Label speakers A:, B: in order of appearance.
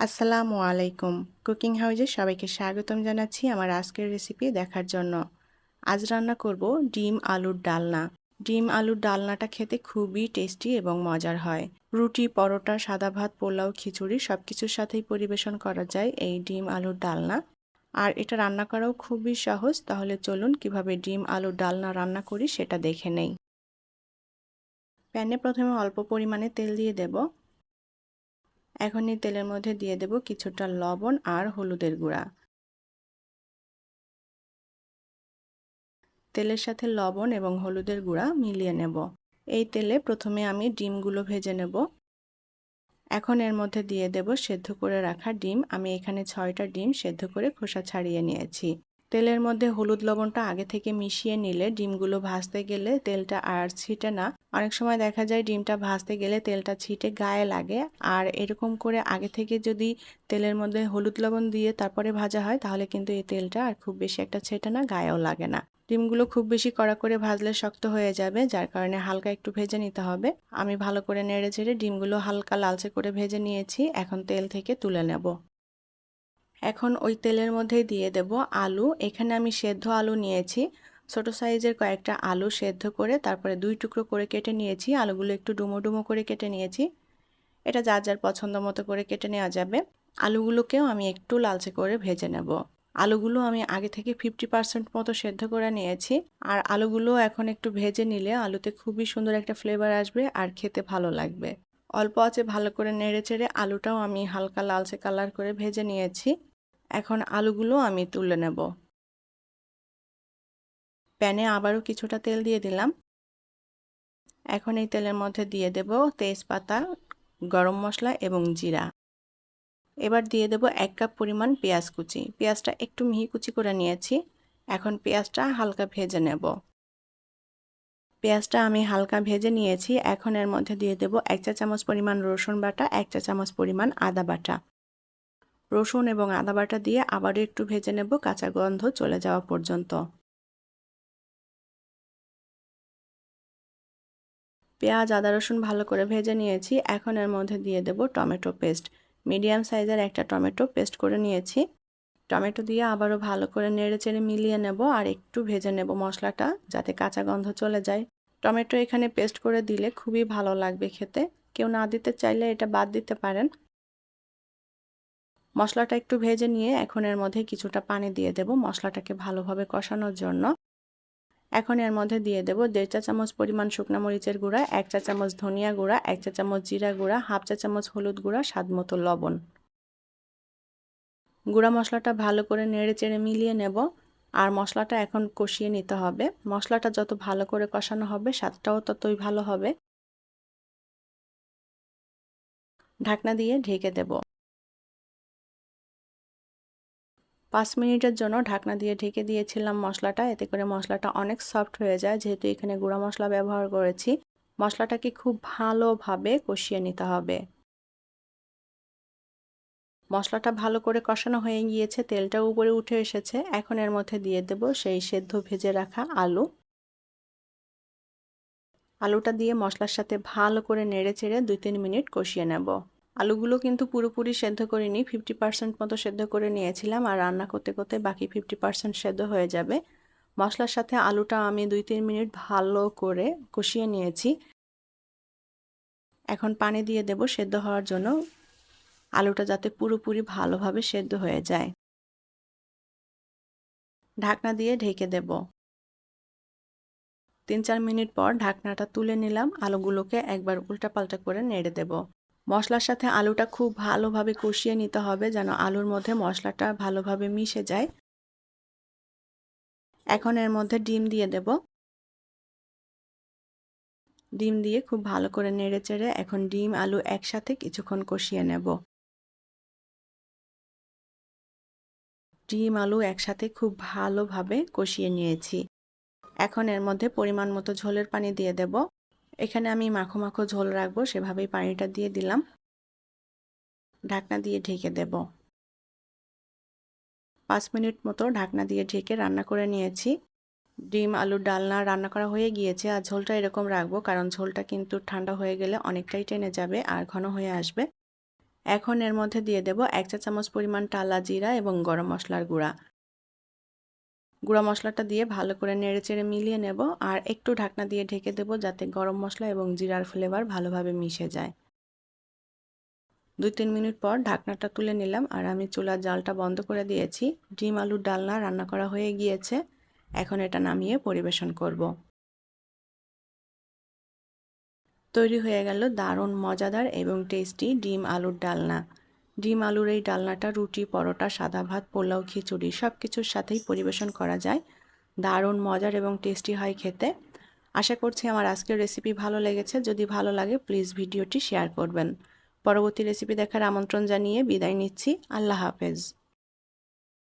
A: আসসালামু আলাইকুম। কুকিং হাউজে সবাইকে স্বাগতম জানাচ্ছি আমার আজকের রেসিপি দেখার জন্য। আজ রান্না করব ডিম আলুর ডালনা। ডিম আলুর ডালনাটা খেতে খুবই টেস্টি এবং মজার হয়। রুটি, পরোটা, সাদা ভাত, পোলাও, খিচুড়ি সবকিছুর সাথেই পরিবেশন করা যায় এই ডিম আলুর ডালনা। আর এটা রান্না করাও খুবই সহজ। তাহলে চলুন কিভাবে ডিম আলুর ডালনা রান্না করি সেটা দেখে নেই। প্যানে প্রথমে অল্প পরিমাণে তেল দিয়ে দেব। এখন এই তেলের মধ্যে দিয়ে দেব কিছুটা লবণ আর হলুদের গুঁড়া। তেলের সাথে লবণ এবং হলুদের গুঁড়া মিলিয়ে নেব। এই তেলে প্রথমে আমি ডিমগুলো ভেজে নেব। এখন এর মধ্যে দিয়ে দেব সেদ্ধ করে রাখা ডিম। আমি এখানে 6টা ডিম সেদ্ধ করে খোসা ছাড়িয়ে নিয়েছি। তেলের মধ্যে হলুদ লবণটা আগে থেকে মিশিয়ে নিলে ডিমগুলো ভাজতে গেলে তেলটা আর ছিটে না। অনেক সময় দেখা যায় ডিমটা ভাজতে গেলে তেলটা ছিটে গায়ে লাগে। আর এরকম করে আগে থেকে যদি তেলের মধ্যে হলুদ লবণ দিয়ে তারপরে ভাজা হয় তাহলে কিন্তু এই তেলটা আর খুব বেশি একটা ছেটে না, গায়েও লাগে না। ডিমগুলো খুব বেশি কড়া করে ভাজলে শক্ত হয়ে যাবে, যার কারণে হালকা একটু ভেজে নিতে হবে। আমি ভালো করে নেড়েচেড়ে ডিমগুলো হালকা লালচে করে ভেজে নিয়েছি। এখন তেল থেকে তুলে নেব। এখন ওই তেলের মধ্যেই দিয়ে দেব আলু। এখানে আমি সেদ্ধ আলু নিয়েছি। ছোট সাইজের কয়েকটা আলু সেদ্ধ করে তারপরে 2 টুকরো করে কেটে নিয়েছি। আলুগুলো একটু ডুমো ডুমো করে কেটে নিয়েছি। এটা যার যার পছন্দ মতো করে কেটে নেওয়া যাবে। আলুগুলোকেও আমি একটু লালচে করে ভেজে নেব। আলুগুলো আমি আগে থেকে 50% মতো সেদ্ধ করে নিয়েছি। আর আলুগুলো এখন একটু ভেজে নিলে আলুতে খুবই সুন্দর একটা ফ্লেভার আসবে আর খেতে ভালো লাগবে। অল্প আঁচে ভালো করে নেড়েচেড়ে আলুটাও আমি হালকা লালচে কালার করে ভেজে নিয়েছি। এখন আলুগুলো আমি তুলে নেব। প্যানে আবারও কিছুটা তেল দিয়ে দিলাম। এখন এই তেলের মধ্যে দিয়ে দেব তেজপাতা, গরম মশলা এবং জিরা। এবার দিয়ে দেব 1 কাপ পরিমাণ পেঁয়াজ কুচি। পেঁয়াজটা একটু মিহি কুচি করে নিয়েছি। এখন পেঁয়াজটা হালকা ভেজে নেব। পেঁয়াজটা আমি হালকা ভেজে নিয়েছি। এখন এর মধ্যে দিয়ে দেব 1 চা চামচ পরিমাণ রসুন বাটা, 1 চা চামচ পরিমাণ আদা বাটা। রসুন এবং আদা বাটা দিয়ে আবারও একটু ভেজে নেব কাঁচা গন্ধ চলে যাওয়া পর্যন্ত। পেঁয়াজ, আদা, রসুন ভালো করে ভেজে নিয়েছি। এখন এর মধ্যে দিয়ে দেব টমেটো পেস্ট। মিডিয়াম সাইজের একটা টমেটো পেস্ট করে নিয়েছি। টমেটো দিয়ে আবারও ভালো করে নেড়েচেড়ে মিলিয়ে নেব আর একটু ভেজে নেব মশলাটা, যাতে কাঁচা গন্ধ চলে যায়। টমেটো এখানে পেস্ট করে দিলে খুবই ভালো লাগবে খেতে। কেউ না দিতে চাইলে এটা বাদ দিতে পারেন। মশলাটা একটু ভেজে নিয়ে এখন এর মধ্যে কিছুটা পানি দিয়ে দেব মশলাটাকে ভালোভাবে কষানোর জন্য। এখন এর মধ্যে দিয়ে দেব 1.5 চা চামচ পরিমাণ শুকনো মরিচের গুঁড়া, 1 চা চামচ ধনিয়া গুঁড়া, 1 চা চামচ জিরা গুঁড়া, হাফ চা চামচ হলুদ গুঁড়া, স্বাদমতো লবণ। গুঁড়া মশলাটা ভালো করে নেড়েচেড়ে মিলিয়ে নেব। আর মশলাটা এখন কষিয়ে নিতে হবে। মশলাটা যত ভালো করে কষানো হবে স্বাদটাও ততই ভালো হবে। ঢাকনা দিয়ে ঢেকে দেব। 5 মিনিটের জন্য ঢাকনা দিয়ে ঢেকে দিয়েছিলাম মশলাটা। এতে করে মশলাটা অনেক সফট হয়ে যায়, যেহেতু এখানে গুঁড়া মশলা ব্যবহার করেছি। মশলাটাকে খুব ভালোভাবে কষিয়ে নিতে হবে। মশলাটা ভালো করে কষানো হয়ে গিয়েছে, তেলটাও উপরে উঠে এসেছে। এখন এর মধ্যে দিয়ে দেব সেই সেদ্ধ ভেজে রাখা আলু। আলুটা দিয়ে মশলার সাথে ভালো করে নেড়েচেড়ে 2-3 মিনিট কষিয়ে নেব। আলুগুলো কিন্তু পুরোপুরি সেদ্ধ করিনি, 50% মতো সেদ্ধ করে নিয়েছিলাম। আর রান্না করতে করতে বাকি 50% সেদ্ধ হয়ে যাবে। মশলার সাথে আলুটা আমি 2-3 মিনিট ভালো করে কষিয়ে নিয়েছি। এখন পানি দিয়ে দেব সেদ্ধ হওয়ার জন্য, আলুটা যাতে পুরোপুরি ভালোভাবে সেদ্ধ হয়ে যায়। ঢাকনা দিয়ে ঢেকে দেব। 3-4 মিনিট পর ঢাকনাটা তুলে নিলাম। আলুগুলোকে একবার উল্টাপাল্টা করে নেড়ে দেব। মশলার সাথে আলুটা খুব ভালোভাবে কষিয়ে নিতে হবে, যেন আলুর মধ্যে মশলাটা ভালোভাবে মিশে যায়। এখন এর মধ্যে ডিম দিয়ে দেব। ডিম দিয়ে খুব ভালো করে নেড়েচেড়ে এখন ডিম আলু একসাথে কিছুক্ষণ কষিয়ে নেব। ডিম আলু একসাথে খুব ভালোভাবে কষিয়ে নিয়েছি। এখন এর মধ্যে পরিমাণ মতো ঝোলের পানি দিয়ে দেব। এখানে আমি মাখো মাখো ঝোল রাখবো, সেভাবেই পানিটা দিয়ে দিলাম। ঢাকনা দিয়ে ঢেকে দেব। 5 মিনিট মতো ঢাকনা দিয়ে ঢেকে রান্না করে নিয়েছি। ডিম আলুর ডালনা রান্না করা হয়ে গিয়েছে। আর ঝোলটা এরকম রাখবো, কারণ ঝোলটা কিন্তু ঠান্ডা হয়ে গেলে অনেকটাই টেনে যাবে আর ঘন হয়ে আসবে। এখন এর মধ্যে দিয়ে দেব 1 চা চামচ পরিমাণ টালা জিরা এবং গরম মশলার গুঁড়া। গুঁড়া মশলাটা দিয়ে ভালো করে নেড়েচেড়ে মিলিয়ে নেব আর একটু ঢাকনা দিয়ে ঢেকে দেব যাতে গরম মশলা এবং জিরার ফ্লেভার ভালোভাবে মিশে যায়। 2-3 মিনিট পর ঢাকনাটা তুলে নিলাম আর আমি চুলার জালটা বন্ধ করে দিয়েছি। ডিম আলুর ডালনা রান্না করা হয়ে গিয়েছে। এখন এটা নামিয়ে পরিবেশন করব। তৈরি হয়ে গেল দারুণ মজাদার এবং টেস্টি ডিম আলুর ডালনা। ডিম আলুর এই ডালনাটা রুটি, পরোটা, সাদা ভাত, পোলাও, খিচুড়ি সব কিছুর সাথেই পরিবেশন করা যায়। দারুণ মজার এবং টেস্টি হয় খেতে। আশা করছি আমার আজকের রেসিপি ভালো লেগেছে। যদি ভালো লাগে প্লিজ ভিডিওটি শেয়ার করবেন। পরবর্তী রেসিপি দেখার আমন্ত্রণ জানিয়ে বিদায় নিচ্ছি। আল্লাহ হাফেজ।